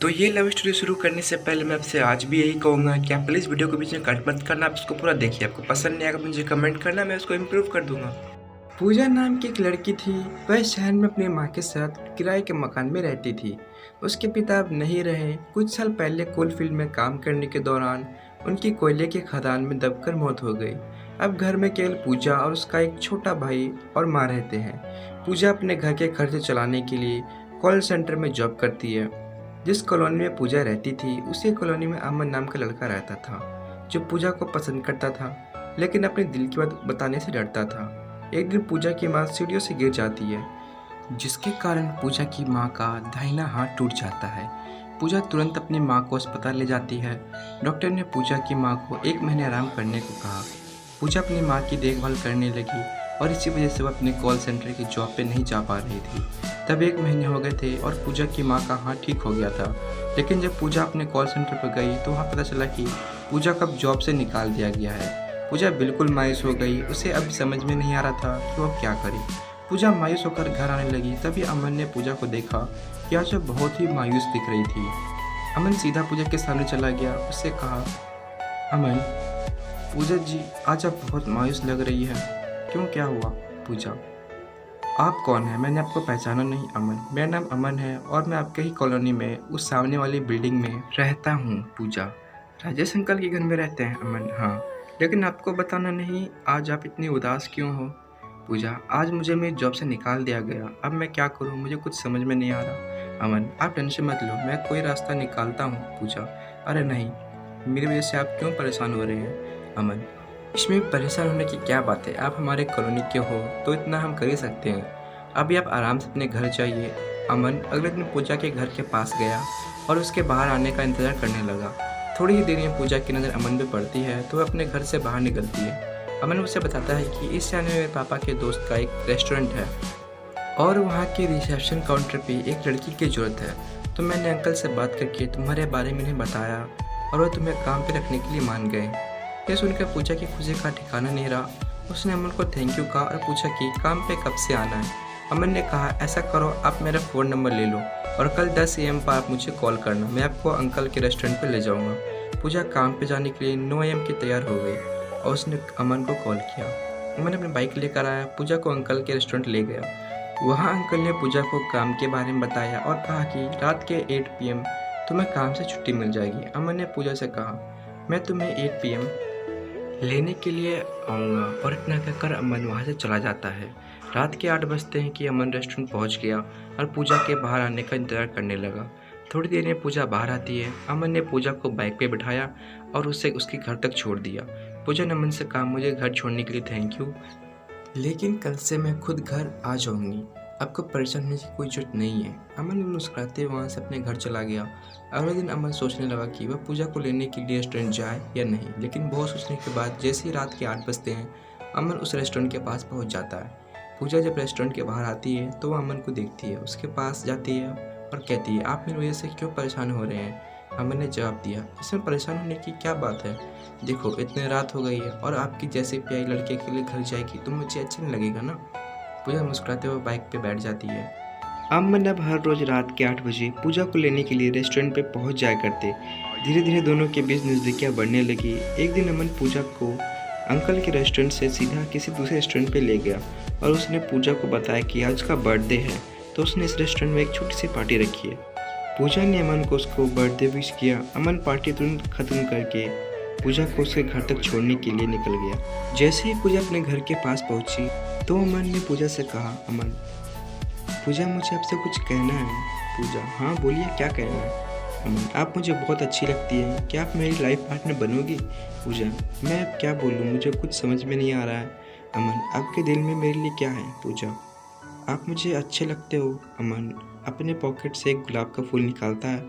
तो ये love story शुरू करने से पहले मैं आपसे आज भी यही कहूँगा कि आप प्लीज़ वीडियो को बीच में कट मत करना, आप इसको पूरा देखिए। आपको पसंद नहीं आएगा मुझे कमेंट करना, मैं उसको इम्प्रूव कर दूंगा। पूजा नाम की एक लड़की थी। वह शहर में अपनी माँ के साथ किराए के मकान में रहती थी। उसके पिता अब नहीं रहे। कुछ साल पहले कोल फील्ड में काम करने के दौरान उनकी कोयले की खदान में दबकर मौत हो गई। अब घर में केवल पूजा और उसका एक छोटा भाई और माँ रहते हैं। पूजा अपने घर के खर्चे चलाने के लिए कॉल सेंटर में जॉब करती है। जिस कॉलोनी में पूजा रहती थी उसी कॉलोनी में अमन नाम का लड़का रहता था, जो पूजा को पसंद करता था लेकिन अपने दिल की बात बताने से डरता था। एक दिन पूजा की माँ सीढ़ियों से गिर जाती है, जिसके कारण पूजा की माँ का दाहिना हाथ टूट जाता है। पूजा तुरंत अपनी माँ को अस्पताल ले जाती है। डॉक्टर ने पूजा की माँ को 1 महीने आराम करने को कहा। पूजा अपनी माँ की देखभाल करने लगी और इसी वजह से वह अपने कॉल सेंटर की जॉब पे नहीं जा पा रही थी। तब 1 महीने हो गए थे और पूजा की माँ का हाथ ठीक हो गया था। लेकिन जब पूजा अपने कॉल सेंटर पर गई तो वहाँ पता चला कि पूजा को अब जॉब से निकाल दिया गया है। पूजा बिल्कुल मायूस हो गई। उसे अब समझ में नहीं आ रहा था कि वह क्या करे। पूजा मायूस होकर घर आने लगी। तभी अमन ने पूजा को देखा कि आज वह बहुत ही मायूस दिख रही थी। अमन सीधा पूजा के सामने चला गया। उससे कहा, अमन, पूजा जी आज आप बहुत मायूस लग रही है। क्यों, क्या हुआ? पूजा, आप कौन हैं? मैंने आपको पहचाना नहीं। अमन, मेरा नाम अमन है और मैं आपके ही कॉलोनी में उस सामने वाली बिल्डिंग में रहता हूँ। पूजा, राजेश अंकल के घर में रहते हैं? अमन, हाँ, लेकिन आपको बताना नहीं। आज आप इतनी उदास क्यों हो? पूजा, आज मुझे मेरी जॉब से निकाल दिया गया। अब मैं क्या करूँ, मुझे कुछ समझ में नहीं आ रहा। अमन, आप टेंशन मत लो, मैं कोई रास्ता निकालता हूँ। पूजा, अरे नहीं, मेरी वजह से आप क्यों परेशान हो रहे हैं? अमन, इसमें परेशान होने की क्या बात है? आप हमारे कॉलोनी के हो तो इतना हम कर ही सकते हैं। अभी आप आराम से अपने घर जाइए। अमन अगले दिन पूजा के घर के पास गया और उसके बाहर आने का इंतज़ार करने लगा। थोड़ी ही देर में पूजा की नज़र अमन पे पड़ती है तो वह अपने घर से बाहर निकलती है। अमन उसे बताता है कि इस शहर में मेरे पापा के दोस्त का एक रेस्टोरेंट है और वहाँ के रिसेप्शन काउंटर पे एक लड़की की ज़रूरत है। तो मैंने अंकल से बात करके तुम्हारे बारे में उन्हें बताया और वह तुम्हें काम पे रखने के लिए मान गए। यह सुनकर पूजा की खुशी का ठिकाना नहीं रहा। उसने अमन को थैंक यू कहा और पूछा कि काम पे कब से आना है। अमन ने कहा, ऐसा करो, आप मेरा फ़ोन नंबर ले लो और कल 10 AM पर आप मुझे कॉल करना। मैं आपको अंकल के रेस्टोरेंट पर ले जाऊँगा। पूजा काम पे जाने के लिए 9 AM की तैयार हो गई और उसने अमन को कॉल किया। अमन अपनी बाइक लेकर आया, पूजा को अंकल के रेस्टोरेंट ले गया। वहाँ अंकल ने पूजा को काम के बारे में बताया और कहा कि रात के 8 PM तुम्हें काम से छुट्टी मिल जाएगी। अमन ने पूजा से कहा, मैं तुम्हें 8 PM लेने के लिए आऊँगा, और इतना कहकर अमन वहाँ से चला जाता है। रात के 8 बजते हैं कि अमन रेस्टोरेंट पहुँच गया और पूजा के बाहर आने का इंतज़ार करने लगा। थोड़ी देर में पूजा बाहर आती है। अमन ने पूजा को बाइक पे बिठाया और उसे उसके घर तक छोड़ दिया। पूजा ने अमन से कहा, मुझे घर छोड़ने के लिए थैंक यू, लेकिन कल से मैं खुद घर आ जाऊंगी। आपको परेशान होने की कोई जरूरत नहीं है। अमन मुस्कुराते वहाँ से अपने घर चला गया। अगले दिन अमन सोचने लगा कि वह पूजा को लेने के लिए रेस्टोरेंट जाए या नहीं, लेकिन बहुत सोचने के बाद जैसे ही रात के 8 बजते हैं अमन उस रेस्टोरेंट के पास पहुँच जाता है। पूजा जब रेस्टोरेंट के बाहर आती है तो वह अमन को देखती है, उसके पास जाती है और कहती है, आप मेरी वजह से क्यों परेशान हो रहे हैं? अमन ने जवाब दिया, इसमें परेशान होने की क्या बात है? देखो, इतनी रात हो गई है और आपकी जैसे प्यारी लड़के के लिए घर जाएगी तो मुझे अच्छा नहीं लगेगा ना। पूजा मुस्कुराते हुए बाइक पे बैठ जाती है। अमन अब हर रोज रात के 8 बजे पूजा को लेने के लिए रेस्टोरेंट पे पहुंच जाया करते। धीरे धीरे दोनों के बीच नज़दीकियाँ बढ़ने लगी। एक दिन अमन पूजा को अंकल के रेस्टोरेंट से सीधा किसी दूसरे रेस्टोरेंट पे ले गया और उसने पूजा को बताया कि आज उसका बर्थडे है, तो उसने इस रेस्टोरेंट में एक छोटी सी पार्टी रखी है। पूजा ने अमन को उसको बर्थडे विश किया। अमन पार्टी तुरंत ख़त्म करके पूजा को उसके घर तक छोड़ने के लिए निकल गया। जैसे ही पूजा अपने घर के पास पहुंची तो अमन ने पूजा से कहा, अमन, पूजा, मुझे आपसे कुछ कहना है। पूजा, हाँ बोलिए, क्या कहना है? अमन, आप मुझे बहुत अच्छी लगती हैं, क्या आप मेरी लाइफ पार्टनर बनोगी? पूजा, मैं अब क्या बोलूँ, मुझे कुछ समझ में नहीं आ रहा है। अमन, आपके दिल में मेरे लिए क्या है? पूजा, आप मुझे अच्छे लगते हो। अमन अपने पॉकेट से एक गुलाब का फूल निकालता है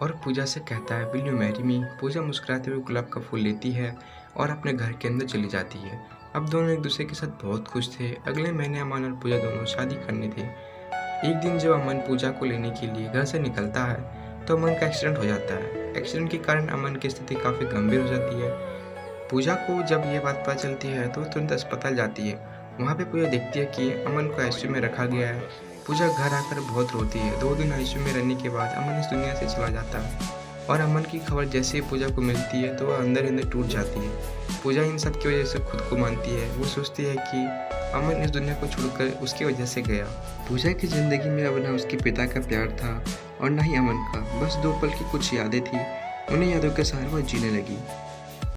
और पूजा से कहता है, विल यू मैरी मी? पूजा मुस्कुराते हुए गुलाब का फूल लेती है और अपने घर के अंदर चली जाती है। अब दोनों एक दूसरे के साथ बहुत खुश थे। अगले महीने अमन और पूजा दोनों शादी करने थे। एक दिन जब अमन पूजा को लेने के लिए घर से निकलता है तो अमन का एक्सीडेंट हो जाता है। एक्सीडेंट के कारण अमन की स्थिति काफ़ी गंभीर हो जाती है। पूजा को जब ये बात पता चलती है तो तुरंत अस्पताल जाती है। वहाँ पे पूजा देखती है कि अमन को ICU में रखा गया है। पूजा घर आकर बहुत रोती है। 2 दिन आईसीयू में रहने के बाद अमन इस दुनिया से चला जाता है और अमन की खबर जैसे ही पूजा को मिलती है तो वह अंदर ही अंदर टूट जाती है। पूजा इन सब की वजह से खुद को मानती है। वो सोचती है कि अमन इस दुनिया को छोड़कर उसकी वजह से गया। पूजा की ज़िंदगी में अब ना उसके पिता का प्यार था और ना ही अमन का, बस 2 पल की कुछ यादें थी। उन्हीं यादों के सहारे वह जीने लगी।